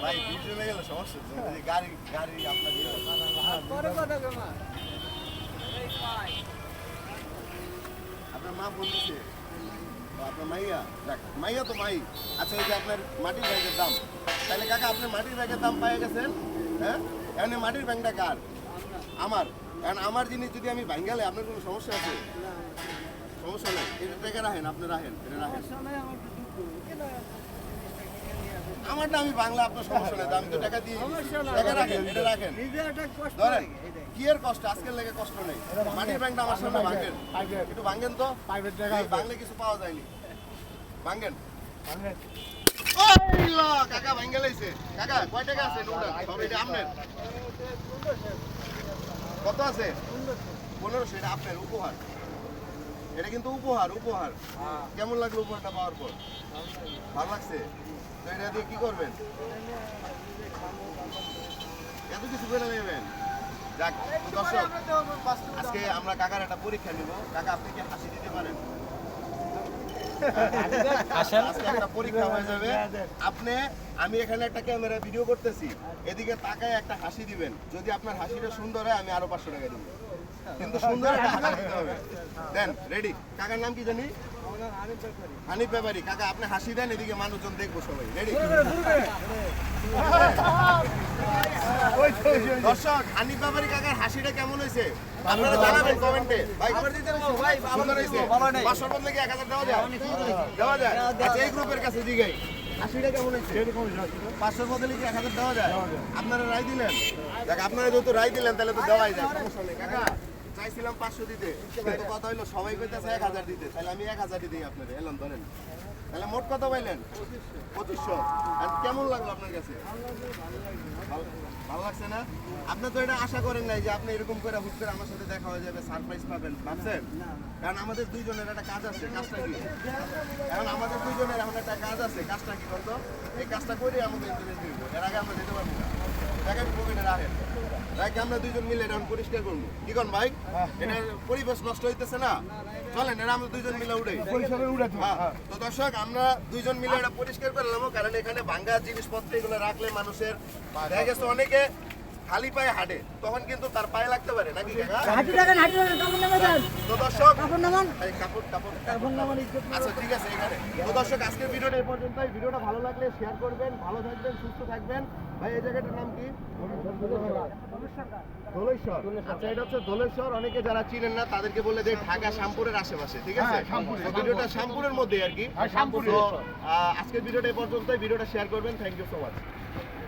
ভাই ভিডিও গেলে সমস্যা গাড়ি গাড়ি আপনার মা বলতেছে আপনার মাইয়া দেখ মাইয়া তো মাই আচ্ছা এই যে আপনার মাটির ব্যাগের দাম তাহলে কাকা আপনি মাটির ব্যাগের দাম পাইয়া গেছেন হ্যাঁ এখানে মাটির ব্যাংকটা কার আমার কারণ আমার জিনিস যদি আমি ভাঙ্গালে আপনার কোনো সমস্যা আছে সমস্যা নেই এটা টাকা রাখেন আপনি রাখেন এটা রাখেন আমারটা আমি বাংলা আপনার সমস্যা নেই আমি তো টাকা দিয়ে টাকা রাখেন এটা রাখেন ধরেন কি এর কষ্ট আজকের লেগে কষ্ট নেই মাটির ব্যাংকটা আমার সামনে ভাঙেন একটু ভাঙেন তো বাংলা কিছু পাওয়া যায়নি ভাঙেন কাকা ভাঙ্গা লাইছে কাকা কয় টাকা আছে সব এটা আপনার কত আছে 1500 এটা আপনার উপহার এটা কিন্তু উপহার উপহার কেমন লাগলো উপহারটা পাওয়ার পর ভালো লাগছে তো এটা দিয়ে কি করবেন এত কিছু করে নেবেন যাক দর্শক আজকে আমরা কাকার একটা পরীক্ষা নিব কাকা আপনি কি হাসি দিতে পারেন আজকে একটা পরীক্ষা হয়ে যাবে আপনি আমি এখানে একটা ক্যামেরা ভিডিও করতেছি এদিকে তাকায় একটা হাসি দিবেন যদি আপনার হাসিটা সুন্দর হয় আমি আরো 500 টাকা দিব কিন্তু সুন্দর একটা হাসি দিতে হবে দেন রেডি কাকার নাম কি জানি হানিফ ব্যাপারী কাকা আপনি হাসি দেন এদিকে মানুষজন দেখবো সবাই রেডি দর্শক হানিফ ব্যাপারী কাকার হাসিটা কেমন হয়েছে আপনারা জানাবেন কমেন্টে ভাই সুন্দর হয়েছে 500 বদলে কি 1000 দেওয়া যায় দেওয়া যায় আচ্ছা এই গ্রুপের কাছে জিগাই হাসিটা কেমন হয়েছে 500 বদলে কি 1000 দেওয়া যায় আপনারা রায় দিলেন দেখ আপনারা যেহেতু রায় দিলেন তাহলে তো দেওয়াই যায় সমস্যা নেই কাকা চাইছিলাম 500 দিতে কিন্তু কথা হইলো সবাই কইতাছে 1000 দিতে তাহলে আমি 1000 দিই আপনাদের এলাম ধরেন তাহলে মোট কত পাইলেন 2500 আর কেমন লাগলো আপনার কাছে ভালো লাগছে না আপনি তো এটা আশা করেন নাই যে আপনি এরকম করে হুট করে আমার সাথে দেখা হয়ে যাবে সারপ্রাইজ পাবেন ভাবছেন কারণ আমাদের দুইজনের একটা কাজ আছে কাজটা কি এখন আমাদের দুইজনের এখন একটা কাজ আছে কাজটা কি করতো এই কাজটা করে আমাদের ইন্টারেস্ট দিব এর আগে আমরা যেতে পারবো না টাকা পকেটে রাখেন রাখে আমরা দুইজন মিলে এখন পরিষ্কার করবো কি কোন ভাই এটার পরিবেশ নষ্ট হইতেছে না চলেন এরা আমরা দুইজন মিলে উঠে তো দর্শক আমরা দুইজন মিলে এটা পরিষ্কার করলাম কারণ এখানে ভাঙ্গা জিনিসপত্র এগুলো রাখলে মানুষের দেখা গেছে অনেকে খালি পায়ে হাঁটে তখন কিন্তু তার পায়ে লাগতে পারে নাকি তো দর্শক আচ্ছা ঠিক আছে এখানে তো দর্শক আজকের ভিডিওটা এই পর্যন্তই ভিডিওটা ভালো লাগলে শেয়ার করবেন ভালো থাকবেন সুস্থ থাকবেন ভাই এই জায়গাটার নাম কি ধলেশ্বর আচ্ছা এটা হচ্ছে ধলেশ্বর অনেকে যারা চিনেন না তাদেরকে বলে দেয় ঢাকা শ্যামপুরের আশেপাশে ঠিক আছে তো ভিডিওটা শ্যামপুরের মধ্যে আর কি আজকের ভিডিওটা এই পর্যন্তই ভিডিওটা শেয়ার করবেন থ্যাংক ইউ সো মাচ